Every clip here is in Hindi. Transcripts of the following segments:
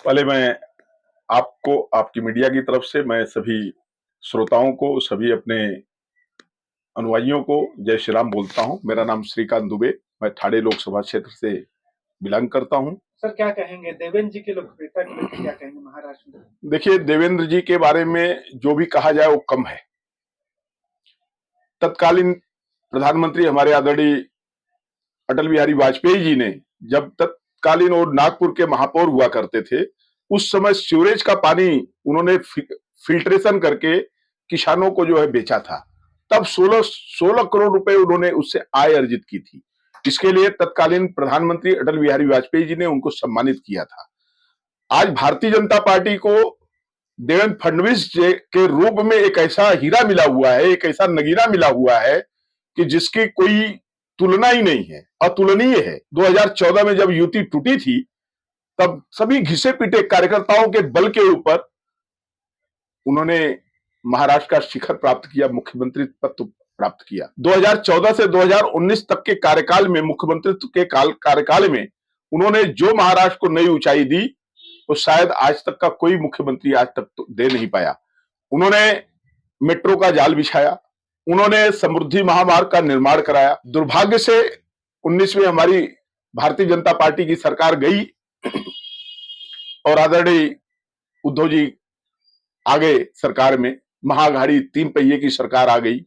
पहले मैं आपको, आपकी मीडिया की तरफ से मैं सभी श्रोताओं को, सभी अपने अनुयायियों को जय श्री राम बोलता हूं। मेरा नाम श्रीकांत दुबे, मैं ठाणे लोकसभा क्षेत्र से बिलोंग करता हूं। सर क्या कहेंगे देवेंद्र जी की लोकप्रियता को लेकर, क्या कहेंगे महाराष्ट्र में? देखिए, देवेंद्र जी के बारे में जो भी कहा जाए वो कम है। तत्कालीन प्रधानमंत्री हमारे आदरणीय अटल बिहारी वाजपेयी जी ने, जब तत्कालीन वो नागपुर के महापौर हुआ करते थे, उस समय सीवरेज का पानी उन्होंने फिल्ट्रेशन करके किसानों को जो है बेचा था। तब 16 करोड़ रुपए उन्होंने उससे आय अर्जित की थी। इसके लिए तत्कालीन प्रधानमंत्री अटल बिहारी वाजपेयी जी ने उनको सम्मानित किया था। आज भारतीय जनता पार्टी को देवेंद्र फडणवीस के रूप में एक ऐसा हीरा मिला हुआ है, एक ऐसा नगीना मिला हुआ है कि जिसकी कोई तुलना ही नहीं है, अतुलनीय है। 2014 में जब युति टूटी थी, तब सभी घिसे पीटे कार्यकर्ताओं के बल के ऊपर उन्होंने महाराष्ट्र का शिखर प्राप्त किया, मुख्यमंत्री पद प्राप्त किया। 2014 से 2019 तक के कार्यकाल में, मुख्यमंत्रित्व के कार्यकाल में उन्होंने जो महाराष्ट्र को नई ऊंचाई दी, वो शायद आज तक का कोई मुख्यमंत्री आज तक तो दे नहीं पाया। उन्होंने मेट्रो का जाल बिछाया, उन्होंने समृद्धि महामार्ग का निर्माण कराया। दुर्भाग्य से 19 में हमारी भारतीय जनता पार्टी की सरकार गई और आदरणीय उद्धव जी आ गए सरकार में, महाअघाड़ी 3 पहिए की सरकार आ गई।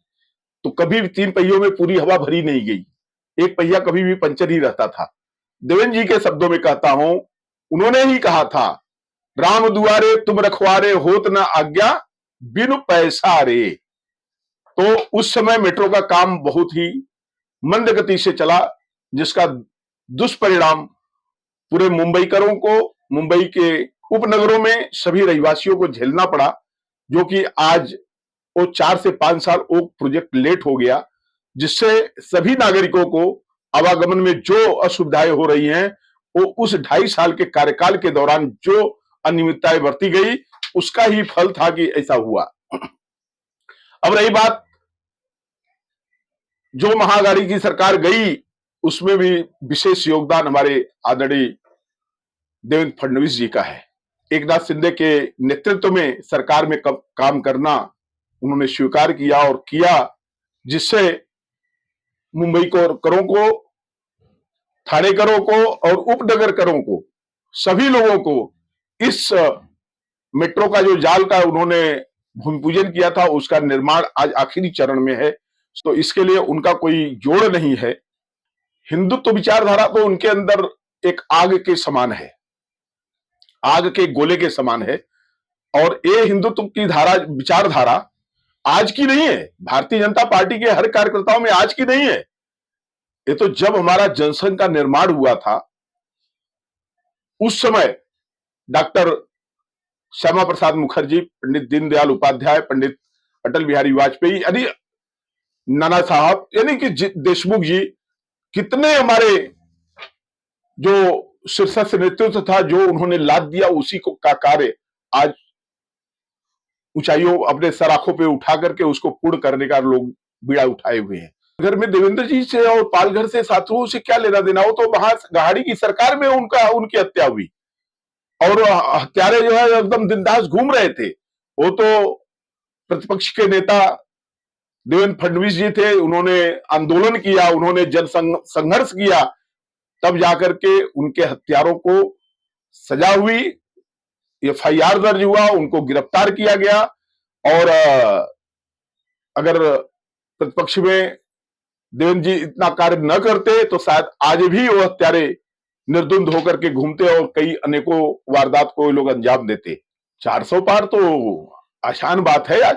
तो कभी भी 3 पहियों में पूरी हवा भरी नहीं गई, एक पहिया कभी भी पंचर ही रहता था। देवेंद्र जी के शब्दों में कहता हूं, उन्होंने ही कहा था, राम दुआरे तुम रखवारे होत न आज्ञा, बिनु पैसा रे। तो उस समय मेट्रो का काम बहुत ही मंद गति से चला, जिसका दुष्परिणाम पूरे मुंबईकरों को, मुंबई के उपनगरों में सभी रहवासियों को झेलना पड़ा, जो कि आज वो 4 से 5 साल वो प्रोजेक्ट लेट हो गया, जिससे सभी नागरिकों को आवागमन में जो असुविधाएं हो रही हैं, वो उस 2.5 साल के कार्यकाल के दौरान जो अनियमितताएं बरती गई, उसका ही फल था कि ऐसा हुआ। अब रही बात, जो महाअघाड़ी की सरकार गई, उसमें भी विशेष योगदान हमारे आदरणीय देवेंद्र फडणवीस जी का है। एकनाथ शिंदे के नेतृत्व में सरकार में काम करना उन्होंने स्वीकार किया और किया, जिससे मुंबई करों को, थाने करों को और उपनगर करों को, सभी लोगों को इस मेट्रो का जो जाल का उन्होंने भूमि पूजन किया था, उसका निर्माण आज आखिरी चरण में है। तो इसके लिए उनका कोई जोड़ नहीं है। हिंदुत्व विचारधारा तो उनके अंदर एक आग के समान है, आग के गोले के समान है। और ये हिंदुत्व की विचारधारा आज की नहीं है, भारतीय जनता पार्टी के हर कार्यकर्ताओं में आज की नहीं है। ये तो जब हमारा जनसंघ का निर्माण हुआ था, उस समय डॉक्टर श्यामा प्रसाद मुखर्जी, पंडित दीनदयाल उपाध्याय, पंडित अटल बिहारी वाजपेयी, यानी नाना साहब, यानी कि देशमुख जी, कितने हमारे जो शीर्षस्थ नेतृत्व था, जो उन्होंने लाद दिया, उसी को का कार्य आज ऊंचाइयों अपने सराखों पे उठा करके उसको पूर्ण करने का लोग बीड़ा उठाए हुए हैं। घर में देवेंद्र जी से और पालघर से साथियों से क्या लेना देना, वो तो महाअघाड़ी की सरकार में उनकी हत्या हुई और हत्यारे जो है एकदम बिंदास घूम रहे थे। वो तो प्रतिपक्ष के नेता देवेंद्र फडणवीस जी थे, उन्होंने आंदोलन किया, उन्होंने जन संघर्ष किया, तब जाकर के उनके हत्यारों को सजा हुई, एफआईआर दर्ज हुआ, उनको गिरफ्तार किया गया। और अगर प्रतिपक्ष में देवेंद्र जी इतना कार्य न करते तो शायद आज भी वो हत्यारे निर्द्वंद होकर के घूमते और कई अनेकों वारदात को लोग अंजाम देते। 400 पार तो आसान बात है। आज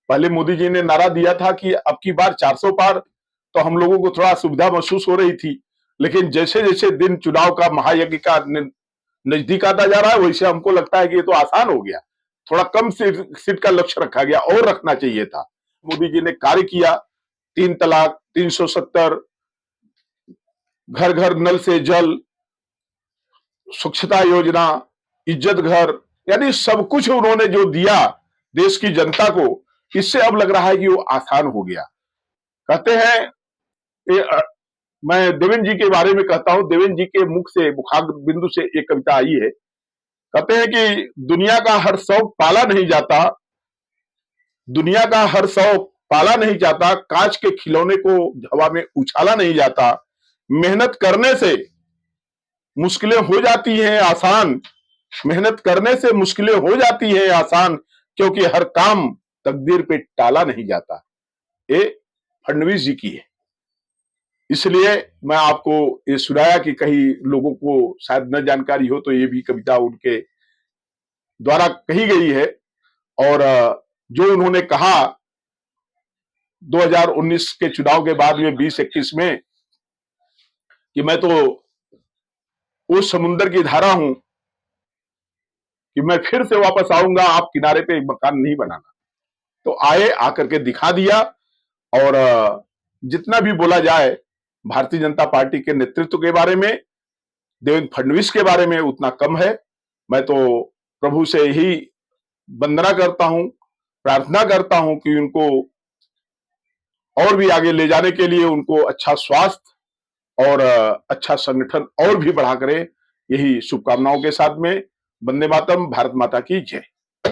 पहले मोदी जी ने नारा दिया था कि अब की बार 400 पार, तो हम लोगों को थोड़ा सुविधा महसूस हो रही थी, लेकिन जैसे जैसे दिन चुनाव का, महायज्ञ का नजदीक आता जा रहा है, वैसे हमको लगता है कि ये तो आसान हो गया। थोड़ा कम सीट का लक्ष्य रखा गया, और रखना चाहिए था। मोदी जी ने कार्य किया, 3 तलाक, 370, घर घर नल से जल, स्वच्छता योजना, इज्जत घर, यानी सब कुछ उन्होंने जो दिया देश की जनता को, इससे अब लग रहा है कि वो आसान हो गया। कहते हैं, मैं देवेंद्र जी के बारे में कहता हूं, देवेंद्र जी के मुख से, मुखाग्र बिंदु से एक कविता आई है कहते हैं कि दुनिया का हर शौक पाला नहीं जाता, दुनिया का हर शौक पाला नहीं जाता, कांच के खिलौने को हवा में उछाला नहीं जाता। मेहनत करने से मुश्किलें हो जाती हैं आसान, मेहनत करने से मुश्किलें हो जाती हैं आसान, क्योंकि हर काम तकदीर पे टाला नहीं जाता। ये फडणवीस जी की है। इसलिए मैं आपको ये सुनाया कि कहीं लोगों को शायद न जानकारी हो, तो ये भी कविता उनके द्वारा कही गई है। और जो उन्होंने कहा 2019 के चुनाव के बाद में 2021 में कि मैं तो उस समुद्र की धारा हूं कि मैं फिर से वापस आऊंगा, आप किनारे पे एक मकान नहीं बनाना। तो आए, आकर के दिखा दिया। और जितना भी बोला जाए भारतीय जनता पार्टी के नेतृत्व के बारे में, देवेंद्र फडणवीस के बारे में, उतना कम है। मैं तो प्रभु से यही वंदना करता हूं, प्रार्थना करता हूं कि उनको और भी आगे ले जाने के लिए उनको अच्छा स्वास्थ्य और अच्छा संगठन और भी बढ़ा करें। यही शुभकामनाओं के साथ में वंदे मातरम, भारत माता की जय।